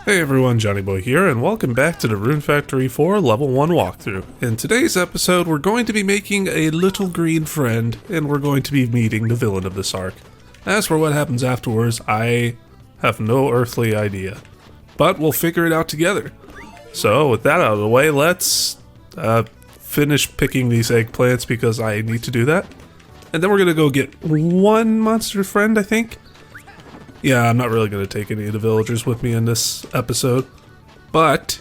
Hey everyone, Johnny Boy here, and welcome back to the Rune Factory 4 Level 1 walkthrough. In today's episode, we're going to be making a little green friend, and we're going to be meeting the villain of this arc. As for what happens afterwards, I have no earthly idea. But we'll figure it out together. So, with that out of the way, let's finish picking these eggplants because I need to do that. And then we're going to go get one monster friend, I think. Yeah, I'm not really going to take any of the villagers with me in this episode, but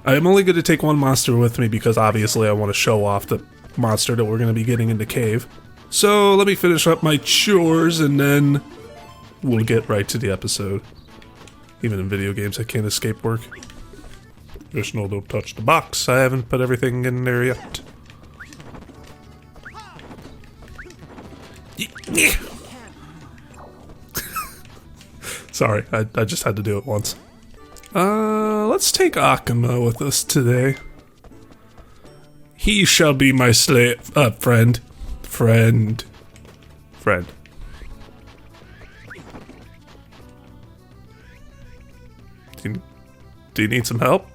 I'm only going to take one monster with me because obviously I want to show off the monster that we're going to be getting in the cave. So let me finish up my chores and then we'll get right to the episode. Even in video games I can't escape work. Just no, don't touch the box. I haven't put everything in there yet. Sorry, I just had to do it once. Let's take Akuma with us today. He shall be my slave, friend. Friend. Do you need some help?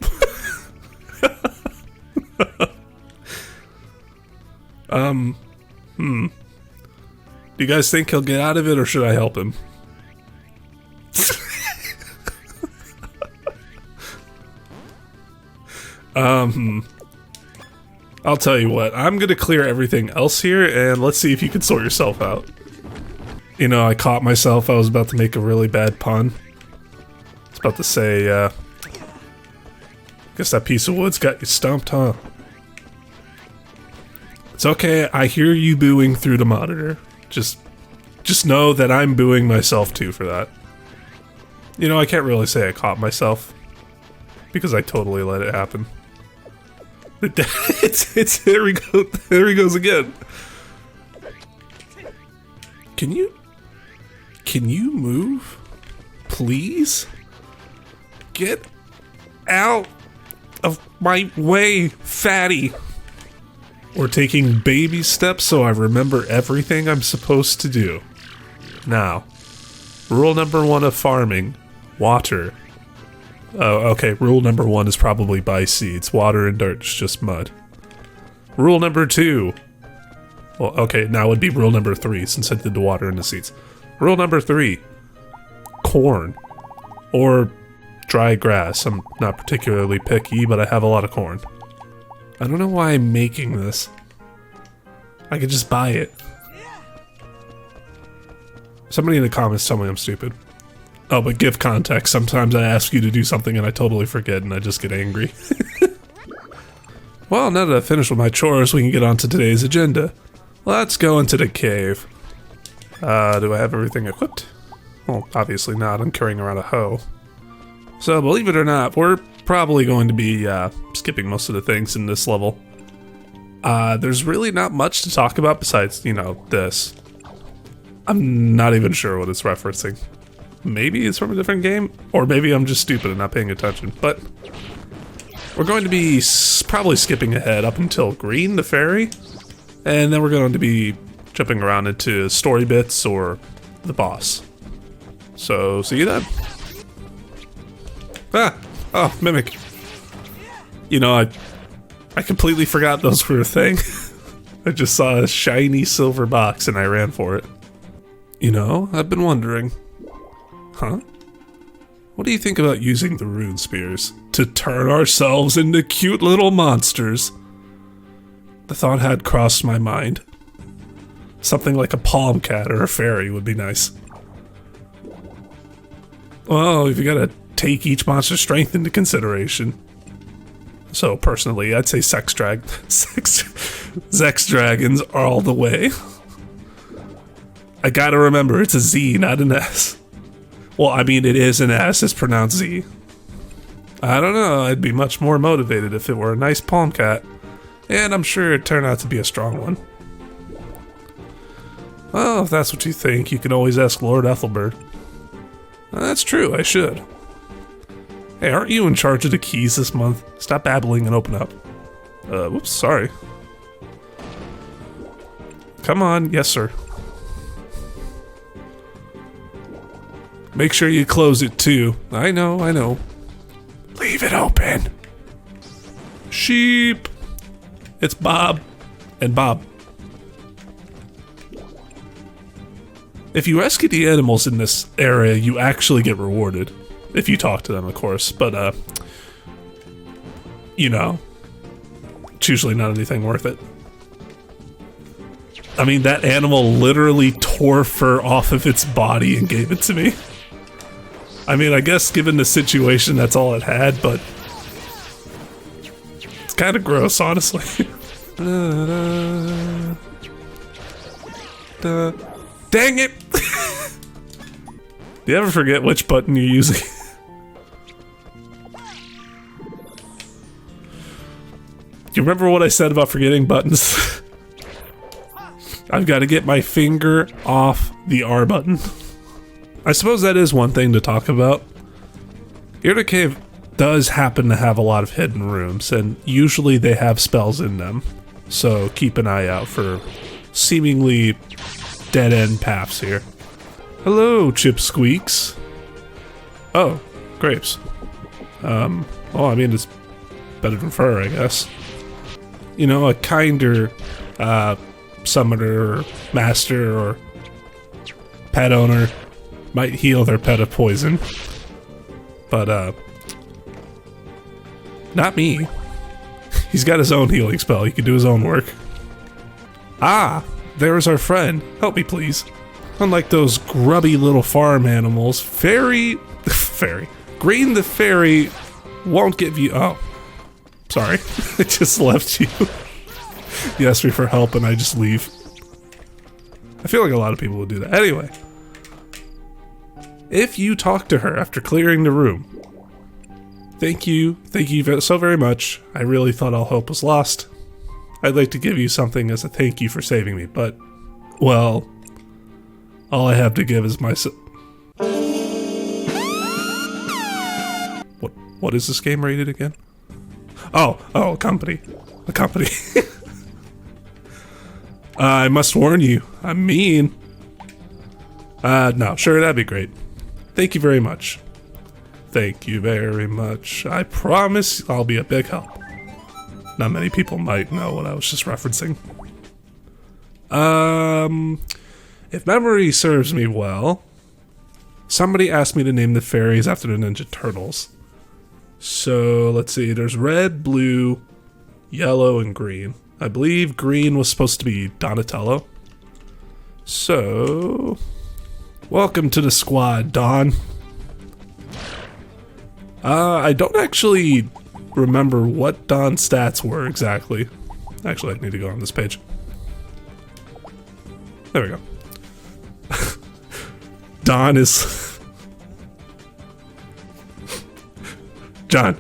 Do you guys think he'll get out of it, or should I help him? I'll tell you what, I'm gonna clear everything else here, and let's see if you can sort yourself out. You know, I caught myself, I was about to make a really bad pun. I was about to say, guess that piece of wood's got you stumped, huh? It's okay, I hear you booing through the monitor. Just know that I'm booing myself too for that. You know, I can't really say I caught myself, because I totally let it happen. It's there we go. There he goes again. Can you move? Please? Get out of my way, fatty. We're taking baby steps so I remember everything I'm supposed to do. Now, rule number 1 of farming, water. Okay, rule number 1 is probably buy seeds. Water and dirt is just mud. Rule number 2. Well, okay, now would be rule number 3 since I did the water and the seeds. Rule number 3. Corn. Or dry grass. I'm not particularly picky, but I have a lot of corn. I don't know why I'm making this. I could just buy it. Somebody in the comments tell me I'm stupid. Oh, but give context. Sometimes I ask you to do something and I totally forget and I just get angry. Well, now that I've finished with my chores, we can get on to today's agenda. Let's go into the cave. Do I have everything equipped? Well, obviously not. I'm carrying around a hoe. So, believe it or not, we're probably going to be skipping most of the things in this level. There's really not much to talk about besides, you know, this. I'm not even sure what it's referencing. Maybe it's from a different game, or maybe I'm just stupid and not paying attention, but we're going to be probably skipping ahead up until Green, the fairy, and then we're going to be jumping around into story bits or the boss. So, see you then. Ah! Oh, Mimic. You know, I completely forgot those were a thing. I just saw a shiny silver box and I ran for it. You know, I've been wondering. Huh? What do you think about using the rune spears to turn ourselves into cute little monsters? The thought had crossed my mind. Something like a palm cat or a fairy would be nice. Well, if you gotta take each monster's strength into consideration. So personally, I'd say sex dragons are all the way. I gotta remember, it's a Z, not an S. Well, I mean, it is an S, it's pronounced Z. I don't know, I'd be much more motivated if it were a nice palm cat, and I'm sure it'd turn out to be a strong one. Well, if that's what you think, you can always ask Lord Ethelbert. That's true, I should. Hey, aren't you in charge of the keys this month? Stop babbling and open up. Whoops, sorry. Come on, yes sir. Make sure you close it too. I know. Leave it open. Sheep. It's Bob and Bob. If you rescue the animals in this area, you actually get rewarded. If you talk to them, of course. But, you know, it's usually not anything worth it. I mean, that animal literally tore fur off of its body and gave it to me. I mean, I guess given the situation, that's all it had, but it's kind of gross, honestly. Dang it! Do you ever forget which button you're using? Do you remember what I said about forgetting buttons? I've got to get my finger off the R button. I suppose that is one thing to talk about. Irda Cave does happen to have a lot of hidden rooms, and usually they have spells in them. So keep an eye out for seemingly dead-end paths here. Hello, Chip Squeaks. Oh, grapes. Well, I mean, it's better than fur, I guess. You know, a kinder, summoner, or master, or pet owner might heal their pet of poison. But, not me. He's got his own healing spell. He can do his own work. Ah, there's our friend. Help me, please. Unlike those grubby little farm animals, Green the fairy won't give you... Oh, sorry. I just left you. You asked me for help and I just leave. I feel like a lot of people would do that. Anyway. If you talk to her after clearing the room, thank you so very much. I really thought all hope was lost. I'd like to give you something as a thank you for saving me, but, well, all I have to give is my... What is this game rated again? Oh, a company. A company. I must warn you, I'm mean. No, sure, that'd be great. Thank you very much. Thank you very much. I promise I'll be a big help. Not many people might know what I was just referencing. If memory serves me well, somebody asked me to name the fairies after the Ninja Turtles. So, let's see, there's red, blue, yellow, and green. I believe green was supposed to be Donatello. So, welcome to the squad, Don. I don't actually remember what Don's stats were exactly. Actually, I need to go on this page. There we go. Don is... John,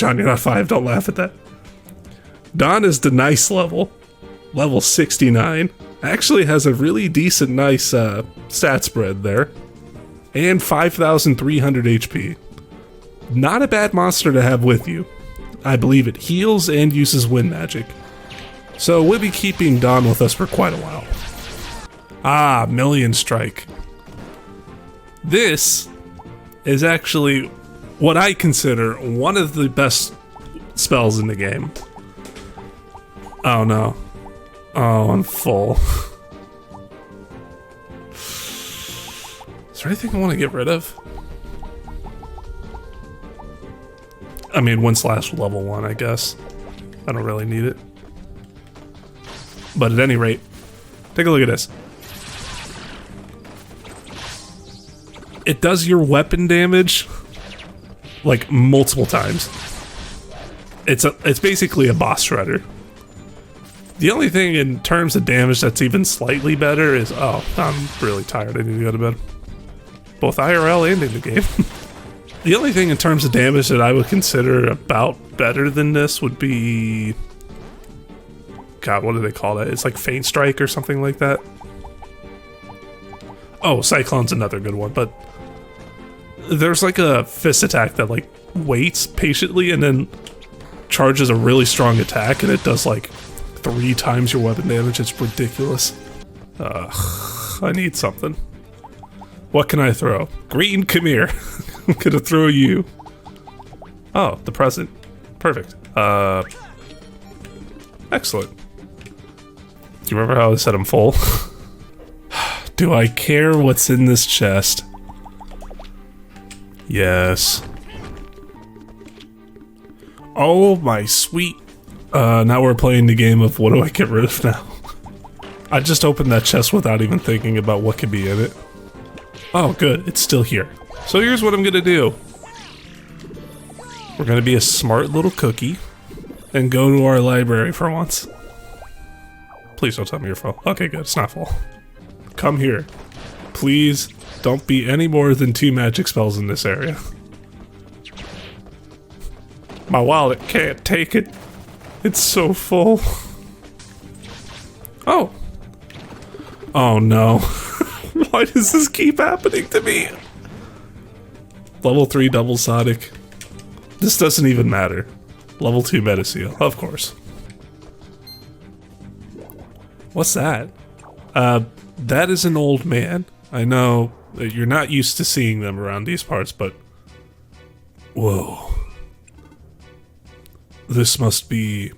you're not 5, don't laugh at that. Don is the nice level 69. Actually has a really decent, nice stat spread there. And 5,300 HP. Not a bad monster to have with you. I believe it heals and uses wind magic. So we'll be keeping Don with us for quite a while. Ah, Million Strike. This is actually what I consider one of the best spells in the game. Oh no. Oh, I'm full. Is there anything I want to get rid of? I mean, 1/level 1, I guess. I don't really need it. But at any rate, take a look at this. It does your weapon damage like multiple times. It's basically a boss shredder. The only thing in terms of damage that's even slightly better is... Oh, I'm really tired. I need to go to bed. Both IRL and in the game. The only thing in terms of damage that I would consider about better than this would be... God, what do they call that? It's like Faint Strike or something like that. Oh, Cyclone's another good one, but... There's like a fist attack that like waits patiently and then charges a really strong attack, and it does like 3 times your weapon damage. It's ridiculous. I need something. What can I throw? Green, come here. I'm gonna throw you. Oh, the present. Perfect. Excellent. Do you remember how I said I'm full? Do I care what's in this chest? Yes. Oh my sweet. Now we're playing the game of what do I get rid of now? I just opened that chest without even thinking about what could be in it. Oh good, it's still here. So here's what I'm gonna do. We're gonna be a smart little cookie and go to our library for once. Please don't tell me you're full. Okay, good, it's not full. Come here. Please don't be any more than 2 magic spells in this area. My wallet can't take it. It's so full. Oh. Oh no. Why does this keep happening to me? Level 3 double sonic. This doesn't even matter. Level 2 metaseal, of course. What's that? That is an old man. I know that you're not used to seeing them around these parts, but... Whoa. This must be...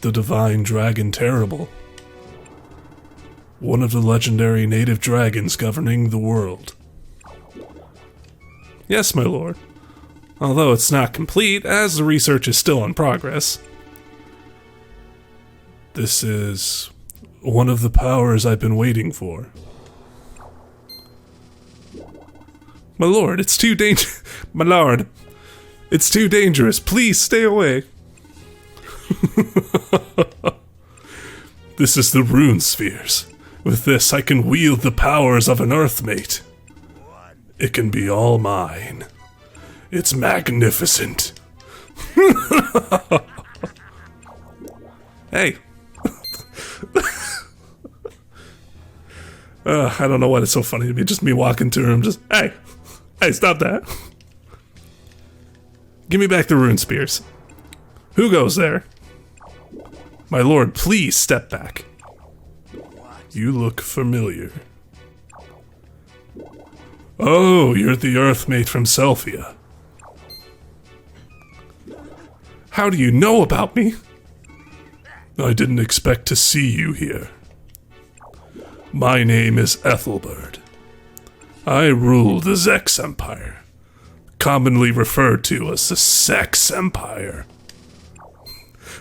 the divine dragon Terrable. One of the legendary native dragons governing the world. Yes, my lord. Although it's not complete, as the research is still in progress. This is one of the powers I've been waiting for. My lord, it's too dangerous. My lord, it's too dangerous. Please stay away. This is the rune spheres. With this, I can wield the powers of an earthmate. It can be all mine. It's magnificent. Hey. I don't know why it's so funny to me. Just me walking through him, just, hey, stop that. Give me back the rune spears. Who goes there? My lord, please step back. You look familiar. Oh, you're the earthmate from Selphia. How do you know about me? I didn't expect to see you here. My name is Ethelbert. I rule the Zex Empire, commonly referred to as the Sex Empire.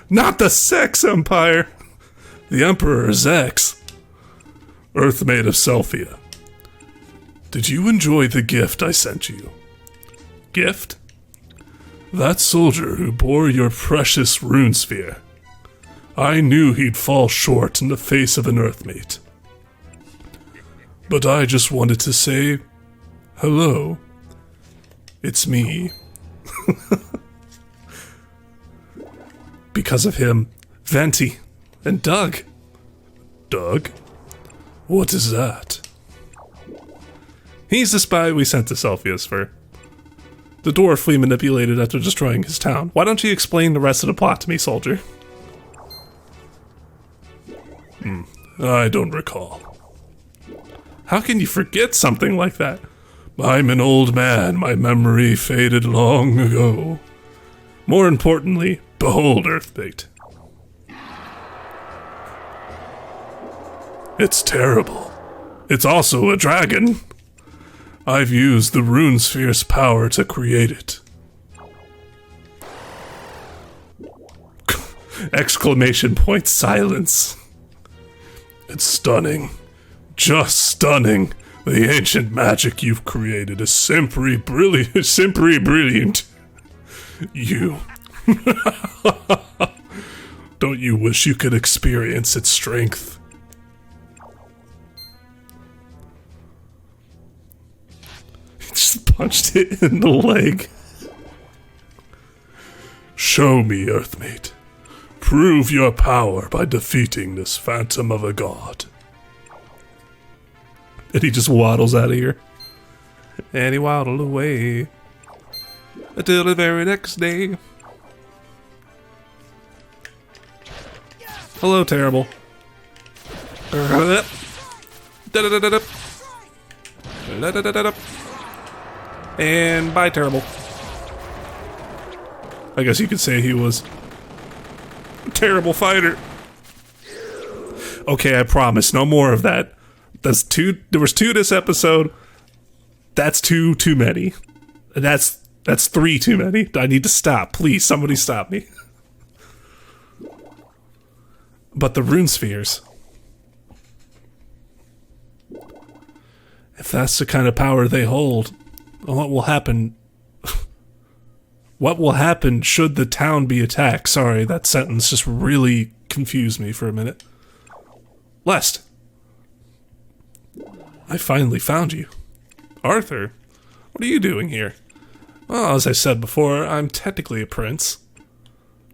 Not the Sex Empire! The Emperor Zex, Earthmate of Selphia. Did you enjoy the gift I sent you? Gift? That soldier who bore your precious rune sphere. I knew he'd fall short in the face of an earthmate. But I just wanted to say, hello. It's me. Because of him, Venti, and Doug. Doug? What is that? He's the spy we sent to Selphius for. The dwarf we manipulated after destroying his town. Why don't you explain the rest of the plot to me, soldier? I don't recall. How can you forget something like that? I'm an old man. My memory faded long ago. More importantly, behold, Earthbait. It's terrible. It's also a dragon. I've used the rune sphere's power to create it. Exclamation point silence. It's stunning. Just stunning. The ancient magic you've created is simply brilliant. Simply brilliant. You. Don't you wish you could experience its strength? He just punched it in the leg. Show me, Earthmate. Prove your power by defeating this phantom of a god. And he just waddles out of here. And he waddled away. Until the very next day. Hello, Terrable. Da-da-da-da-da. And bye, Terrable. I guess you could say he was a terrible fighter. Okay, I promise, no more of that. There was two this episode. That's two too many. That's three too many. I need to stop. Please, somebody stop me. But the rune spheres. If that's the kind of power they hold, what will happen? What will happen should the town be attacked? Sorry, that sentence just really confused me for a minute. Lest. I finally found you. Arthur, what are you doing here? Well, as I said before, I'm technically a prince.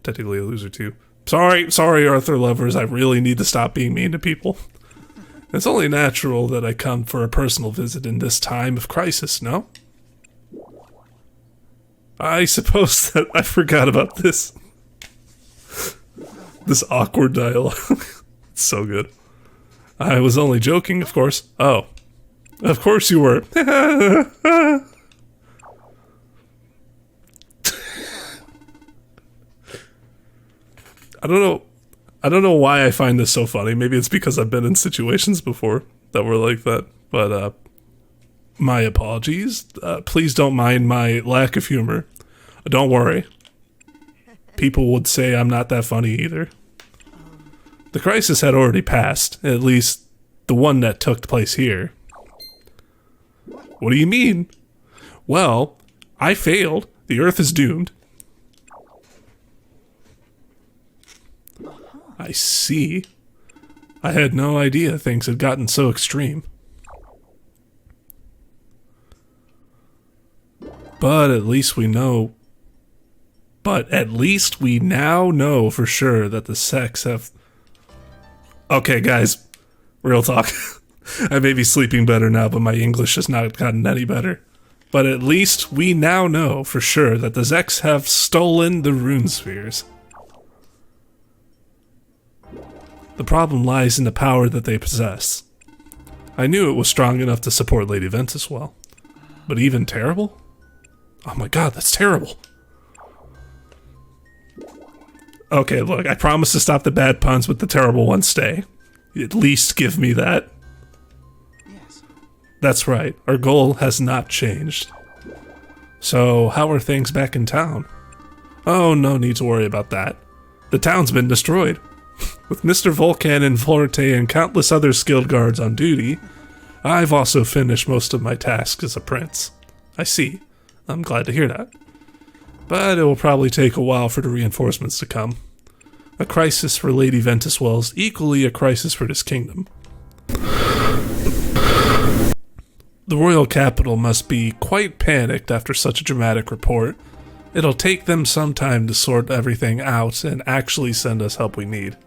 Technically a loser, too. Sorry, Arthur lovers, I really need to stop being mean to people. It's only natural that I come for a personal visit in this time of crisis, no? I suppose that I forgot about this. This awkward dialogue. It's so good. I was only joking, of course. Oh. Of course you were. I don't know why I find this so funny. Maybe it's because I've been in situations before that were like that. But, my apologies. Please don't mind my lack of humor. Don't worry. People would say I'm not that funny either. The crisis had already passed, at least the one that took place here. What do you mean? Well, I failed. The Earth is doomed. I see. I had no idea things had gotten so extreme. But at least we now know for sure that the sects have... Okay, guys, real talk. I may be sleeping better now, but my English has not gotten any better. But at least we now know for sure that the Zeks have stolen the rune spheres. The problem lies in the power that they possess. I knew it was strong enough to support Lady Ventuswell. But even Terrable? Oh my god, that's terrible. Okay, look, I promise to stop the bad puns, but the terrible ones stay. At least give me that. Yes. That's right, our goal has not changed. So, how are things back in town? Oh, no need to worry about that. The town's been destroyed. With Mr. Volcan and Forte and countless other skilled guards on duty, I've also finished most of my tasks as a prince. I see. I'm glad to hear that. But it will probably take a while for the reinforcements to come. A crisis for Lady Ventuswell is equally a crisis for this kingdom. The royal capital must be quite panicked after such a dramatic report. It'll take them some time to sort everything out and actually send us help we need.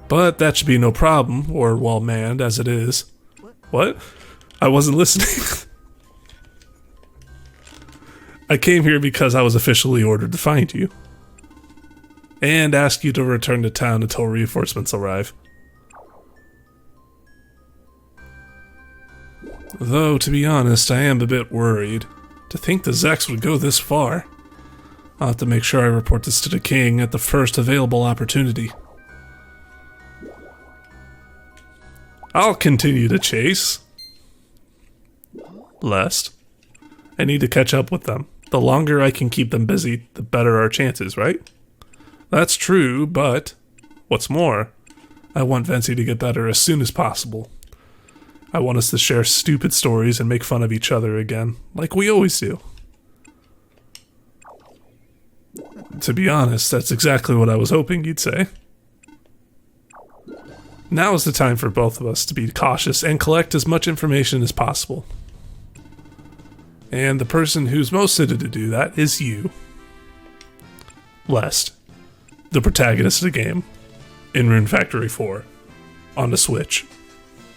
But that should be no problem, or well-manned as it is. What? I wasn't listening. I came here because I was officially ordered to find you. And ask you to return to town until reinforcements arrive. Though, to be honest, I am a bit worried. To think the Zeks would go this far. I'll have to make sure I report this to the king at the first available opportunity. I'll continue to chase. Lest. I need to catch up with them. The longer I can keep them busy, the better our chances, right? That's true, but what's more, I want Vency to get better as soon as possible. I want us to share stupid stories and make fun of each other again, like we always do. To be honest, that's exactly what I was hoping you'd say. Now is the time for both of us to be cautious and collect as much information as possible. And the person who's most suited to do that is you. Lest, the protagonist of the game, in Rune Factory 4, on the Switch,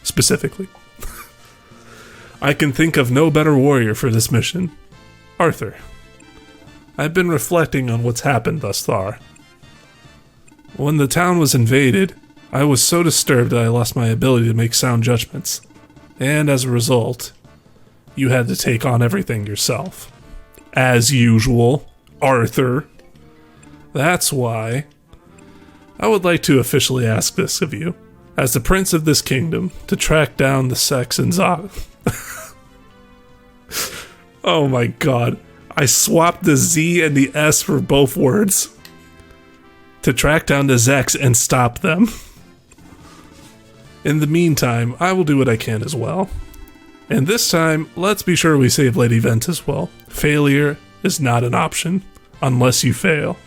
specifically. I can think of no better warrior for this mission. Arthur. I've been reflecting on what's happened thus far. When the town was invaded, I was so disturbed that I lost my ability to make sound judgments. And as a result, you had to take on everything yourself. As usual, Arthur. That's why I would like to officially ask this of you, as the prince of this kingdom, to track down the sex and Oh my god. I swapped the Z and the S for both words. To track down the Zex and stop them. In the meantime, I will do what I can as well. And this time, let's be sure we save Lady Vent as well. Failure is not an option, unless you fail.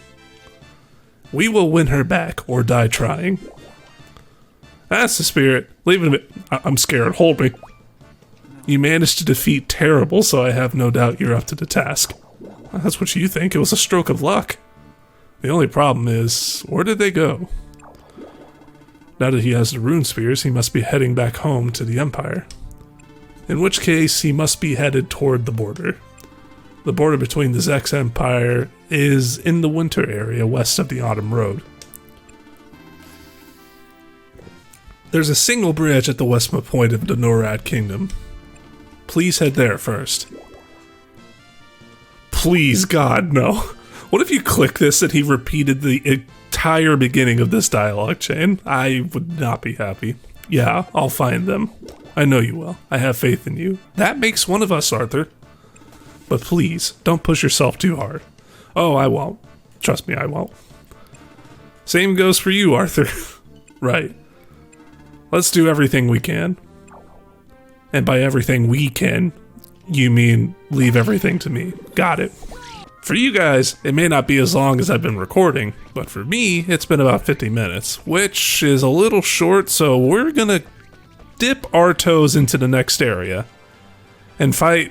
We will win her back, or die trying. That's the spirit. Leave it. I'm scared. Hold me. You managed to defeat Terrable, so I have no doubt you're up to the task. That's what you think. It was a stroke of luck. The only problem is, where did they go? Now that he has the rune spears, he must be heading back home to the Empire. In which case, he must be headed toward the border. The border between the Zex Empire is in the winter area west of the Autumn Road. There's a single bridge at the westmost point of the Norad Kingdom. Please head there first. Please, God, no. What if you click this and he repeated the entire beginning of this dialogue chain? I would not be happy. Yeah, I'll find them. I know you will. I have faith in you. That makes one of us, Arthur. But please, don't push yourself too hard. Oh, I won't. Trust me, I won't. Same goes for you, Arthur. Right. Let's do everything we can. And by everything we can, you mean leave everything to me. Got it. For you guys, it may not be as long as I've been recording, but for me, it's been about 50 minutes, which is a little short, so we're gonna dip our toes into the next area and fight,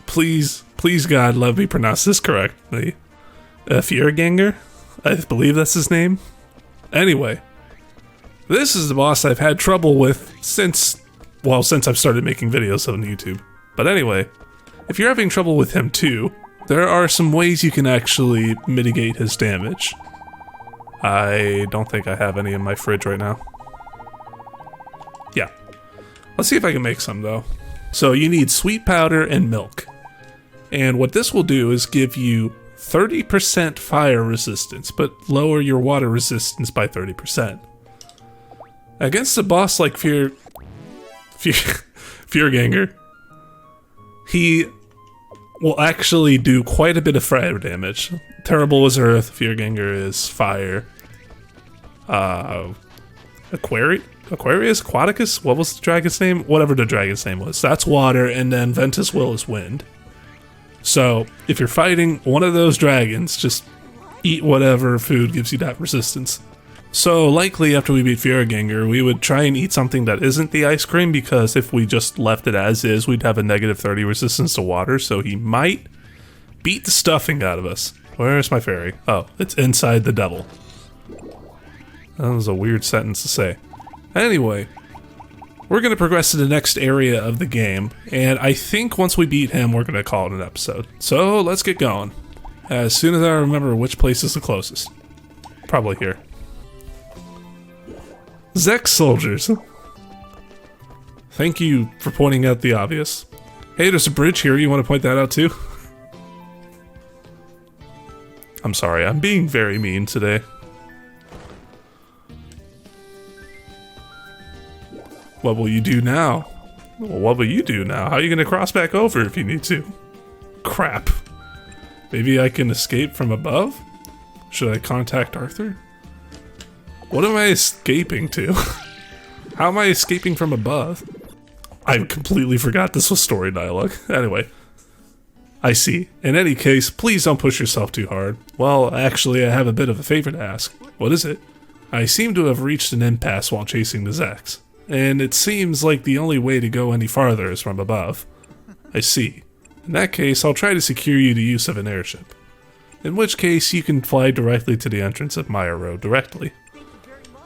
please God, let me pronounce this correctly, Fierganger? I believe that's his name. Anyway, this is the boss I've had trouble with since I've started making videos on YouTube. But anyway, if you're having trouble with him too, there are some ways you can actually mitigate his damage. I don't think I have any in my fridge right now. Yeah. Let's see if I can make some though. So you need sweet powder and milk. And what this will do is give you 30% fire resistance, but lower your water resistance by 30%. Against a boss like Fierganger, he will actually do quite a bit of fire damage. Terrable is earth, Fierganger is fire. Aquarius? Aquaticus? What was the dragon's name? Whatever the dragon's name was. That's water, and then Ventus Will is wind. So, if you're fighting one of those dragons, just eat whatever food gives you that resistance. So, likely after we beat Fierganger, we would try and eat something that isn't the ice cream, because if we just left it as is, we'd have a negative 30 resistance to water, so he might beat the stuffing out of us. Where's my fairy? Oh, it's inside the devil. That was a weird sentence to say. Anyway, we're going to progress to the next area of the game, and I think once we beat him, we're going to call it an episode. So, let's get going. As soon as I remember which place is the closest. Probably here. Zex soldiers. Thank you for pointing out the obvious. Hey, there's a bridge here. You want to point that out too? I'm sorry, I'm being very mean today. What will you do now? Well, what will you do now? How are you going to cross back over if you need to? Crap. Maybe I can escape from above? Should I contact Arthur? What am I escaping to? How am I escaping from above? I completely forgot this was story dialogue. Anyway. I see. In any case, please don't push yourself too hard. Well, actually, I have a bit of a favor to ask. What is it? I seem to have reached an impasse while chasing the Zex, and it seems like the only way to go any farther is from above. I see. In that case, I'll try to secure you the use of an airship. In which case, you can fly directly to the entrance of Maya Road directly.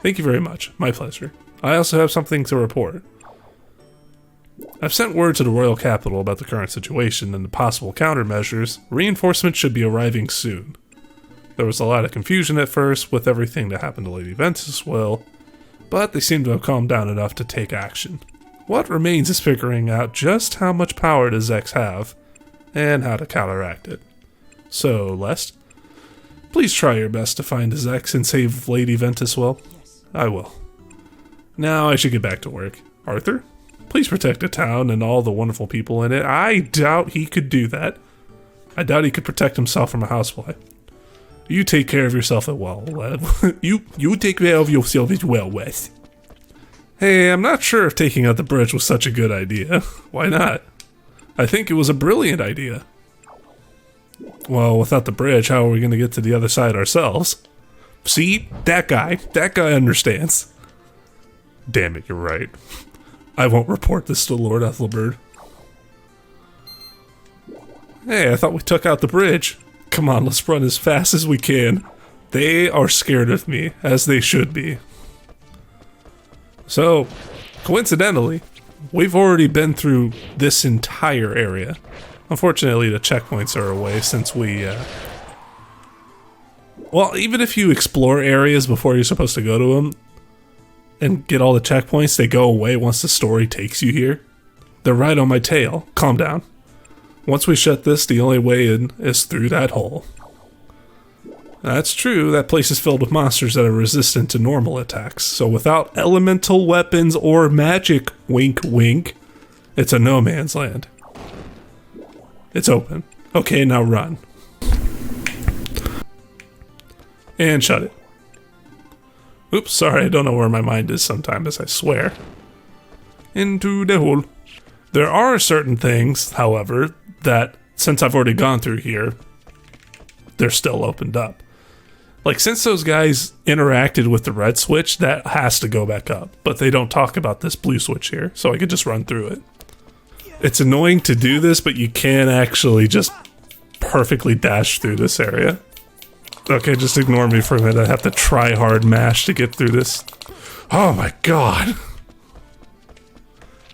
Thank you very much. My pleasure. I also have something to report. I've sent word to the royal capital about the current situation and the possible countermeasures. Reinforcements should be arriving soon. There was a lot of confusion at first with everything that happened to Lady Ventus Will, but they seem to have calmed down enough to take action. What remains is figuring out just how much power does X have, and how to counteract it. So, Lest, please try your best to find his X and save Lady Ventuswell. Yes. I will. Now I should get back to work. Arthur, please protect the town and all the wonderful people in it. I doubt he could do that. I doubt he could protect himself from a housefly. You take care of yourself as well, lad. you take care of yourself as well, Wes. Hey, I'm not sure if taking out the bridge was such a good idea. Why not? I think it was a brilliant idea. Well, without the bridge, how are we going to get to the other side ourselves? See? That guy understands. Damn it, you're right. I won't report this to Lord Ethelbert. Hey, I thought we took out the bridge. Come on, let's run as fast as we can. They are scared of me, as they should be. So, coincidentally, we've already been through this entire area. Unfortunately, the checkpoints are away since we, well, even if you explore areas before you're supposed to go to them and get all the checkpoints, they go away once the story takes you here. They're right on my tail. Calm down. Once we shut this, the only way in is through that hole. That's true, that place is filled with monsters that are resistant to normal attacks, so without elemental weapons or magic, wink wink, it's a no man's land. It's open. Okay, now run. And shut it. Oops, sorry, I don't know where my mind is sometimes, I swear. Into the hole. There are certain things, however, that, since I've already gone through here, they're still opened up. Like, since those guys interacted with the red switch, that has to go back up. But they don't talk about this blue switch here, so I could just run through it. It's annoying to do this, but you can actually just perfectly dash through this area. Okay, just ignore me for a minute. I have to try hard mash to get through this. Oh my god.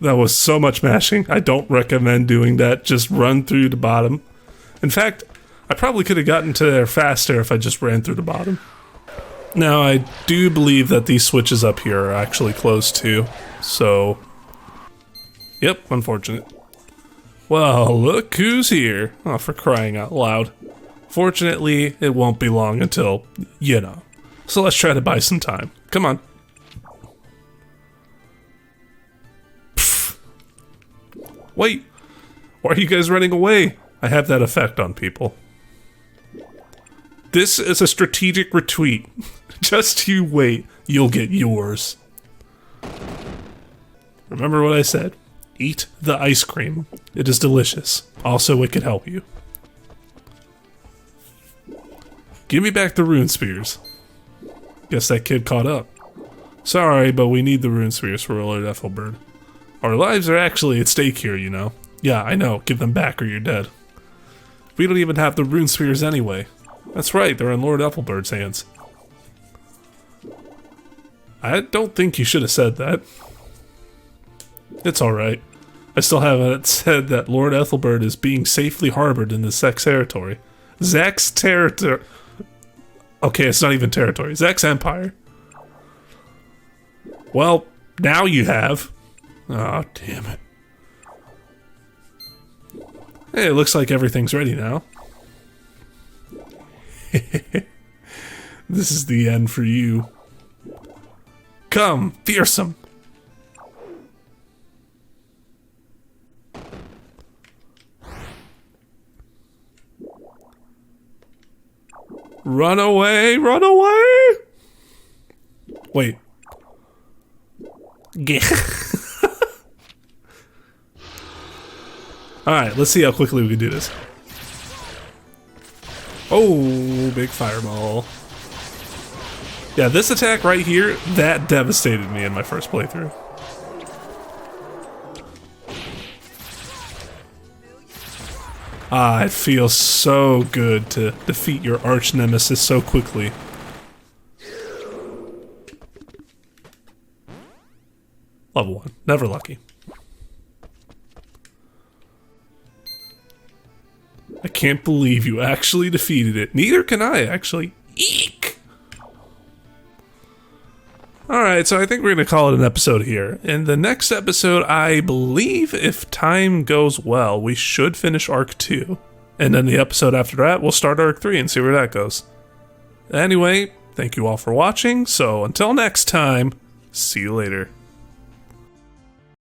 That was so much mashing. I don't recommend doing that. Just run through the bottom. In fact, I probably could have gotten to there faster if I just ran through the bottom. Now, I do believe that these switches up here are actually closed too, so... Yep, unfortunate. Well, look who's here. Oh, for crying out loud. Fortunately, it won't be long until, you know. So let's try to buy some time. Come on. Pfft. Wait, why are you guys running away? I have that effect on people. This is a strategic retreat. Just you wait, you'll get yours. Remember what I said. Eat the ice cream. It is delicious. Also, it could help you. Give me back the rune spears. Guess that kid caught up. Sorry, but we need the rune spears for Lord Ethelbert. Our lives are actually at stake here, you know. Yeah, I know. Give them back or you're dead. We don't even have the rune spears anyway. That's right, they're in Lord Ethelbert's hands. I don't think you should have said that. It's alright. I still haven't said that Lord Ethelbert is being safely harbored in the Zex territory. Zex territory. Okay, it's not even territory. Zex Empire. Well, now you have. Oh, damn it. Hey, it looks like everything's ready now. This is the end for you. Come, fearsome. Run away, run away! Wait. Alright, let's see how quickly we can do this. Oh, big fireball. Yeah, this attack right here, that devastated me in my first playthrough. Ah, it feels so good to defeat your arch nemesis so quickly. Level 1. Never lucky. I can't believe you actually defeated it. Neither can I, actually. Eek! Alright, so I think we're going to call it an episode here. In the next episode, I believe if time goes well, we should finish Arc 2. And then the episode after that, we'll start Arc 3 and see where that goes. Anyway, thank you all for watching, so until next time, see you later.